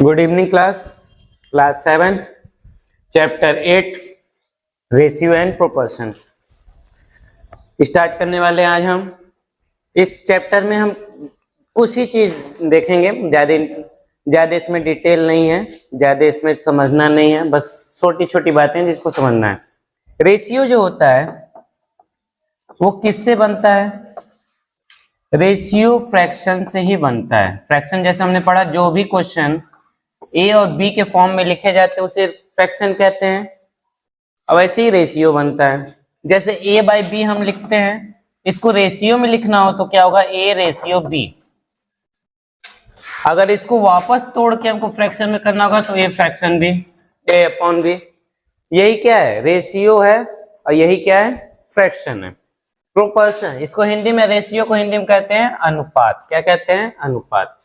Good evening class 7 chapter 8 ratio and proportion start करने वाले हैं। आज हम इस चैप्टर में हम कुछ ही चीज देखेंगे, ज्यादा इसमें डिटेल नहीं है, ज्यादा इसमें समझना नहीं है, बस छोटी छोटी बातें जिसको समझना है। रेशियो जो होता है वो किससे बनता है? रेशियो फ्रैक्शन से ही बनता है। फ्रैक्शन जैसे हमने पढ़ा, जो भी क्वेश्चन ए और बी के फॉर्म में लिखे जाते हैं उसे फ्रैक्शन कहते हैं। अब ऐसे ही रेशियो बनता है। जैसे ए बाई बी हम लिखते हैं, इसको रेशियो में लिखना हो तो क्या होगा? A ratio B. अगर इसको वापस तोड़ के हमको फ्रैक्शन में करना होगा तो A fraction B, A upon B. यही क्या है? रेशियो है और यही क्या है? फ्रैक्शन है। प्रोपोर्शन, इसको हिंदी में, रेशियो को हिंदी में कहते हैं अनुपात। क्या कहते हैं? अनुपात।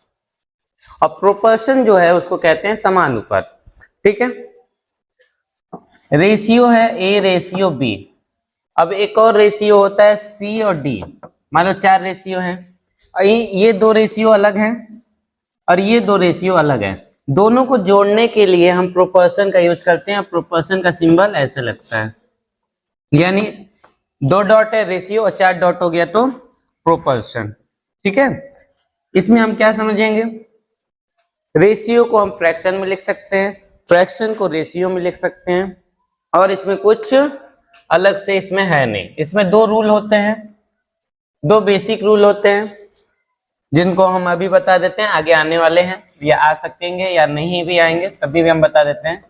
और प्रोपोर्शन जो है उसको कहते हैं समानुपात। ठीक है। रेशियो है ए रेशियो बी। अब एक और रेशियो होता है सी और डी। मान लो 4 रेशियो हैं, ये 2 रेशियो अलग हैं और ये 2 रेशियो अलग हैं। दोनों को जोड़ने के लिए हम प्रोपोर्शन का यूज करते हैं। प्रोपोर्शन का सिंबल ऐसे लगता है, यानी 2 डॉट है रेशियो और 4 डॉट हो गया तो प्रोपोर्शन। ठीक है। इसमें हम क्या समझेंगे? रेशियो को हम फ्रैक्शन में लिख सकते हैं, फ्रैक्शन को रेशियो में लिख सकते हैं, और इसमें कुछ अलग से इसमें है नहीं। इसमें 2 रूल होते हैं, 2 बेसिक रूल होते हैं जिनको हम अभी बता देते हैं। आगे आने वाले हैं, या आ सकेंगे या नहीं भी आएंगे, तभी भी हम बता देते हैं।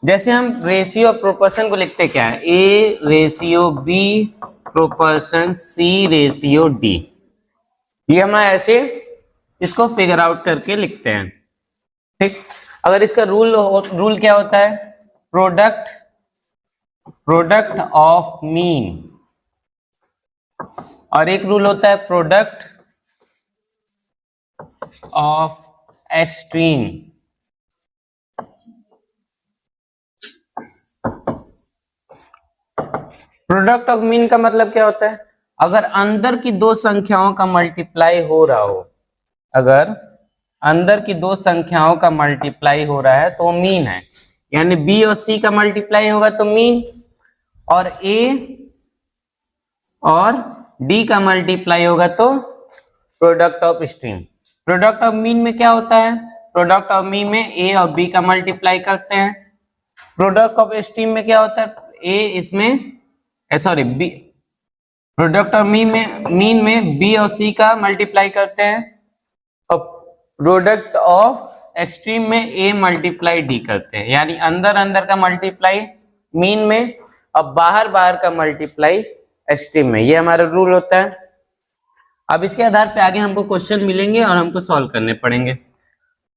जैसे हम रेशियो और प्रोपोर्शन को लिखते क्या है? A ratio B proportion C ratio D. ये हम ऐसे इसको फिगर आउट करके लिखते हैं। ठीक। अगर इसका रूल क्या होता है? प्रोडक्ट ऑफ मीन, और एक रूल होता है product of extreme. Product of mean का मतलब क्या होता है? अगर अंदर की 2 संख्याओं का मल्टीप्लाई हो रहा हो, अगर अंदर की 2 संख्याओं का मल्टीप्लाई हो रहा है तो वो मीन है। यानी बी और सी का मल्टीप्लाई होगा तो मीन, और ए और डी का मल्टीप्लाई होगा तो product of extreme. Product of mean में क्या होता है? प्रोडक्ट ऑफ मीन में ए और बी का मल्टीप्लाई करते हैं। प्रोडक्ट ऑफ एक्सट्रीम में क्या होता है? ए इसमें बी, प्रोडक्ट ऑफ मीन में बी और सी का मल्टीप्लाई करते हैं, और प्रोडक्ट ऑफ एक्सट्रीम में ए मल्टीप्लाई डी करते हैं। यानी अंदर का मल्टीप्लाई मीन में और बाहर का मल्टीप्लाई एक्सट्रीम में। ये हमारा रूल होता है। अब इसके आधार पे आगे हमको क्वेश्चन मिलेंगे और हमको सॉल्व करने पड़ेंगे।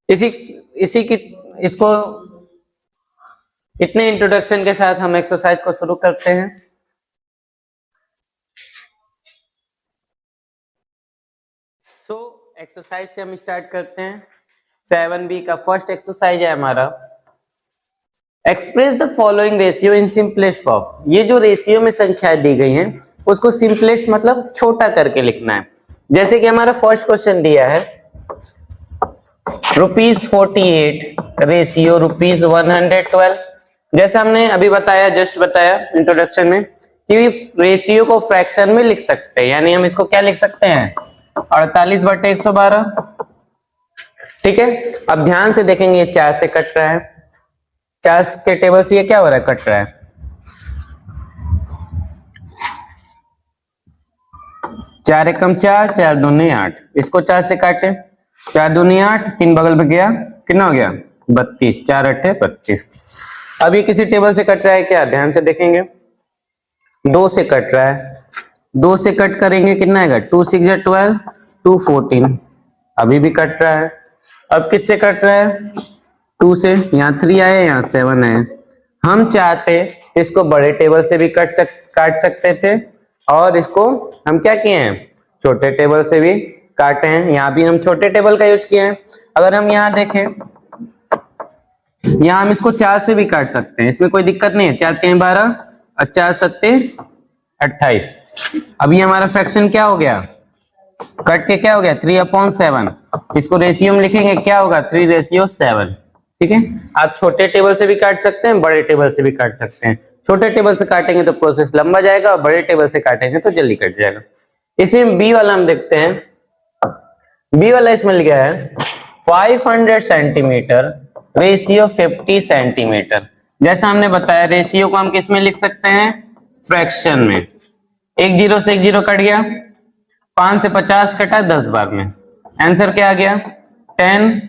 इसको इतने इंट्रोडक्शन के साथ हम एक्सरसाइज को शुरू करते हैं। एक्सरसाइज से हम स्टार्ट करते हैं। 7B का फर्स्ट एक्सरसाइज है हमारा, express the following ratio in simplest form. ये जो रेशियो में संख्याएं दी गई हैं उसको सिंपलेस्ट मतलब छोटा करके लिखना है। जैसे कि हमारा फर्स्ट क्वेश्चन दिया है ₹48 रेशियो ₹112। जैसे हमने अभी बताया, जस्ट बताया इंट्रोडक्शन में, कि रेशियो को फ्रैक्शन में लिख सकते हैं। यानी हम इसको क्या लिख सकते हैं? 48/112। ठीक है। अब ध्यान से देखेंगे, ये 4 से कट रहा है, 4 के टेबल से ये क्या हो रहा है? कट रहा है। 4 एकम 4, 4 दूनी 8। इसको 4 से काटे, 4 दूनी 8, 3 बगल में गया, कितना हो गया? 32, 4 8 32। अब ये किसी टेबल से कट रहा है क्या? ध्यान से देखेंगे, 2 से कट रहा है। 2 से कट करेंगे, कितना आएगा? 2 6 12, 2 14। अभी भी कट रहा है। अब किससे कट रहा है? 2 से। यहाँ 3 आए, यहाँ 7 आए। हम चाहते इसको बड़े टेबल से भी काट सकते थे, और इसको हम क्या किए हैं? छोटे टेबल से भी काटे हैं। यहाँ भी हम छोटे टेबल का यूज किए हैं। अगर हम यहाँ देखें, यहाँ हम इसको 4 से भी काट सकते हैं, इसमें कोई दिक्कत नहीं है। 4 3 12 और 4 7 28। अभी हमारा फ्रैक्शन क्या हो गया? कट के क्या हो गया 3/7, इसको रेशियो में लिखेंगे क्या होगा 3:7। ठीक है, आप छोटे टेबल से भी काट सकते हैं, बड़े टेबल से भी काट सकते हैं। छोटे टेबल से काटेंगे तो प्रोसेस लंबा जाएगा और बड़े टेबल से काटेंगे तो जल्दी कट जाएगा। इसी में बी वाला हम देखते हैं। बी वाला इसमें लिखा है 500 सेंटीमीटर रेशियो 50 सेंटीमीटर। जैसा हमने बताया रेशियो को हम किस में लिख सकते हैं, फ्रैक्शन में। एक जीरो से एक जीरो कट गया, 5 से 50 कटा 10 बार में, आंसर क्या आ गया 10।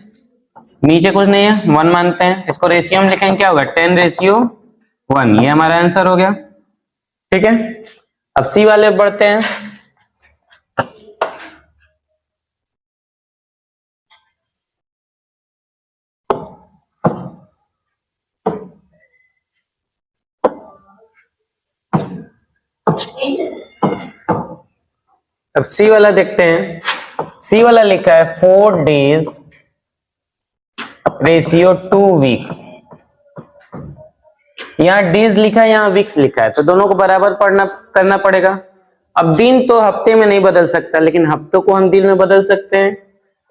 नीचे कुछ नहीं है, 1 मानते हैं, इसको रेशियो में लिखेंगे क्या होगा 10:1, ये हमारा आंसर हो गया। ठीक है, अब सी वाले बढ़ते हैं। अब सी वाला देखते हैं। सी वाला लिखा है 4 days रेशियो 2 weeks। यहां डेज लिखा है, यहां वीक्स लिखा है, तो दोनों को बराबर पढ़ना करना पड़ेगा। अब दिन तो हफ्ते में नहीं बदल सकता, लेकिन हफ्तों को हम दिन में बदल सकते हैं।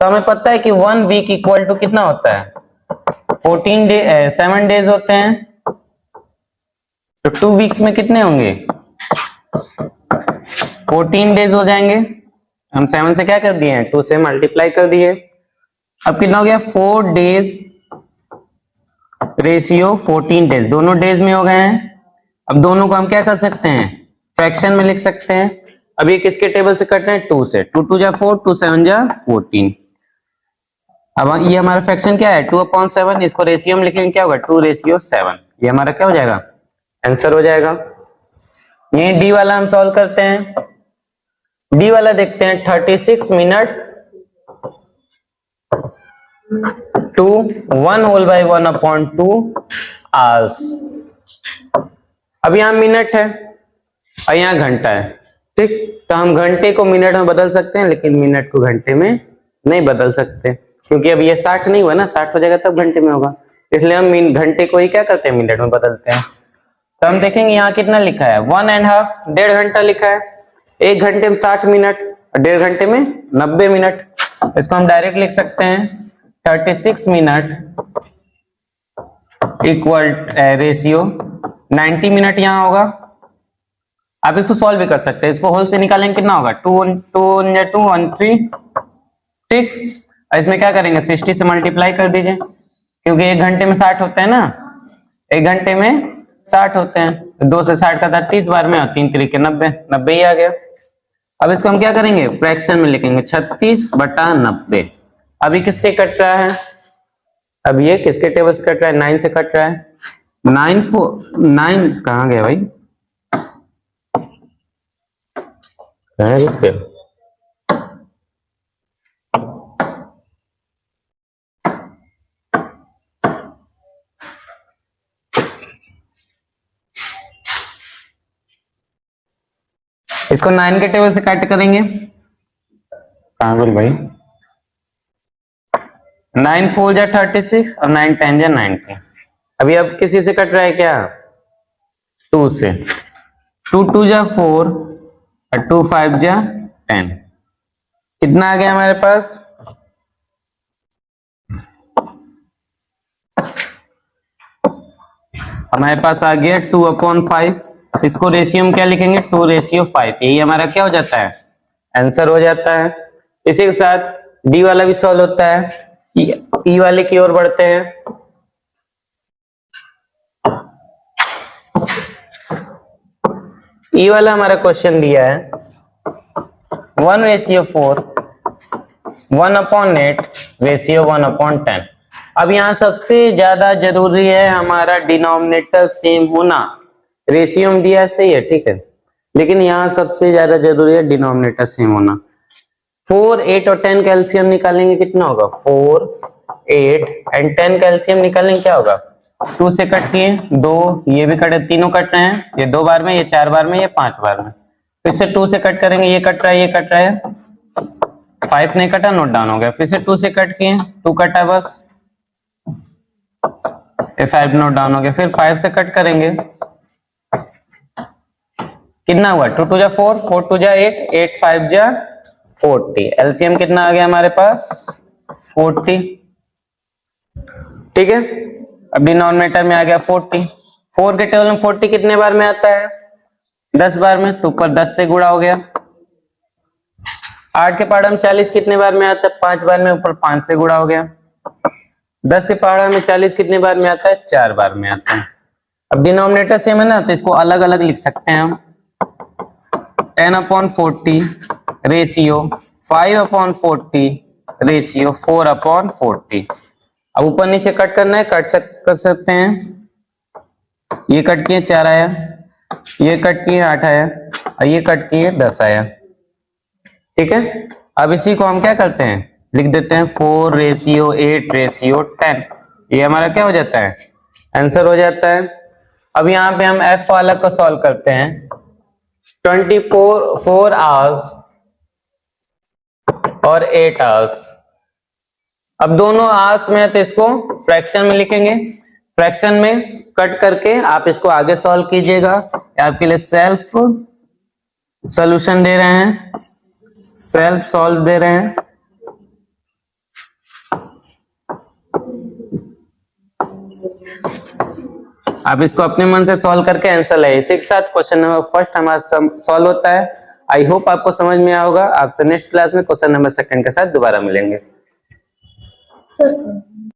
तो हमें पता है कि 1 वीक इक्वल टू कितना होता है 7 डेज होते हैं। तो 2 वीक्स में कितने होंगे 14 डेज हो जाएंगे। हम 7 से क्या कर दिए हैं 2 से मल्टीप्लाई कर दिए। अब कितना हो गया 4 डेज रेशियो 14 डेज, दोनों डेज में हो गए हैं। अब दोनों को हम क्या कर सकते हैं फ्रैक्शन में लिख सकते हैं। अब ये किसके टेबल से कट रहे हैं 2 से, 2 2 जा 4, 2 7 जा 14। अब ये हमारा फ्रैक्शन क्या है 2/7, इसको रेशियो में लिखेंगे क्या होगा 2:7, ये हमारा क्या हो जाएगा आंसर हो जाएगा। ये डी वाला हम सॉल्व करते हैं। डी वाला देखते हैं 36 मिनट्स टू 1/1/2 आवर्स। अब यहां मिनट है और यहाँ घंटा है। ठीक, तो हम घंटे को मिनट में बदल सकते हैं, लेकिन मिनट को घंटे में नहीं बदल सकते, क्योंकि अब ये 60 नहीं हुआ ना, 60 हो जाएगा तब घंटे में होगा। इसलिए हम घंटे को ही क्या करते हैं मिनट में बदलते हैं। तो हम देखेंगे यहाँ कितना लिखा है 1.5, 1.5 घंटा लिखा है। 1 घंटे में 60 मिनट और 1.5 घंटे में 90 मिनट। इसको हम डायरेक्ट लिख सकते हैं 36 मिनट इक्वल रेशियो 90 मिनट यहाँ होगा। आप इसको सॉल्व भी कर सकते हैं, इसको होल से निकालेंगे कितना होगा 2 2 2 1 3। ठीक, इसमें क्या करेंगे 60 से मल्टीप्लाई कर दीजिए, क्योंकि 1 घंटे में 60 होते हैं ना, 1 घंटे में 60 होते हैं। 2 से 60 का 30 बार में और 3 3 90, 90 ही आ गया। अब इसको हम क्या करेंगे फ्रैक्शन में लिखेंगे 36/90। अभी किससे कट रहा है, अब ये किसके टेबल से कट रहा है 9 से कट रहा है। 9 कहाँ गया भाई, कहाँ लिखते हो? इसको 9 के टेबल से कट करेंगे, कहाँ बोल भाई 9 4 जा 36 और 9 10 जा 90। अभी अब किसी से कट रहा है क्या 2 से, 2 2 जा 4 और 2 5 जा 10। कितना आ गया हमारे पास आ गया 2/5। इसको रेशियो में क्या लिखेंगे 2:5, यही हमारा क्या हो जाता है आंसर हो जाता है। इसी के साथ डी वाला भी सॉल्व होता है। ई वाले की ओर बढ़ते हैं। ई वाला हमारा क्वेश्चन दिया है 1:4 1/8 रेशियो 1/10। अब यहाँ सबसे ज्यादा जरूरी है हमारा डिनोमिनेटर सेम होना। रेशियो में दिया सही है, ठीक है, लेकिन यहाँ सबसे ज्यादा जरूरी है डिनोमिनेटर सेम होना। 4 8 और 10 कैल्शियम निकालेंगे कितना होगा 4 8 एंड 10 कैल्शियम निकालेंगे क्या होगा 2 से कट किए 2, ये भी कटे, तीनों कट रहे हैं, ये 2 बार में, ये 4 बार में, ये 5 बार में। फिर से 2 से कट करेंगे, ये कट रहा है, ये कट रहा है, 5 नहीं कटा, नोट डाउन हो गया। फिर से 2 से कट किए, 2 कटा बस, फिर 5 नोट डाउन हो गया। फिर 5 से कट करेंगे, कितना हुआ 2 2 जा 4 4 2 जा 8 8 5 जा 40। एलसीएम कितना आ गया हमारे पास 40। ठीक है, अब डिनोमिनेटर में आ गया 40। 4 के टेबल में 40 कितने बार में आता है 10 बार में, तो ऊपर 10 से गुणा हो गया। 8 के पहाड़ा में 40 कितने बार में आता है 5 बार में, ऊपर 5 से गुणा हो गया। 10 के पहाड़ा में 40 कितने बार में आता है 4 बार में आता है। अब डिनोमिनेटर सेम है ना, तो इसको अलग अलग लिख सकते हैं हम। 10/40 रेशियो 5/40 रेशियो 4/40। अब ऊपर नीचे कट करना है, कर सकते हैं। ये कट किए 4 आया, ये कट किए 8 आया, और ये कट किए 10 आया। ठीक है, अब इसी को हम क्या करते हैं, लिख देते हैं 4:8:10। ये हमारा क्या हो जाता है आंसर हो जाता है। अब यहाँ पे हम एफ वाला को सॉल्व करते हैं। 4 आवर्स और 8 आवर्स। अब दोनों आवर्स में है तो इसको फ्रैक्शन में लिखेंगे। फ्रैक्शन में कट करके आप इसको आगे सॉल्व कीजिएगा। आपके लिए सेल्फ सॉल्यूशन दे रहे हैं, सेल्फ सॉल्व दे रहे हैं। आप इसको अपने मन से सॉल्व करके आंसर लाइए। इसी के साथ क्वेश्चन नंबर फर्स्ट हमारा सॉल्व होता है। आई होप आपको समझ में आया होगा। आपसे नेक्स्ट क्लास में क्वेश्चन नंबर सेकंड के साथ दोबारा मिलेंगे।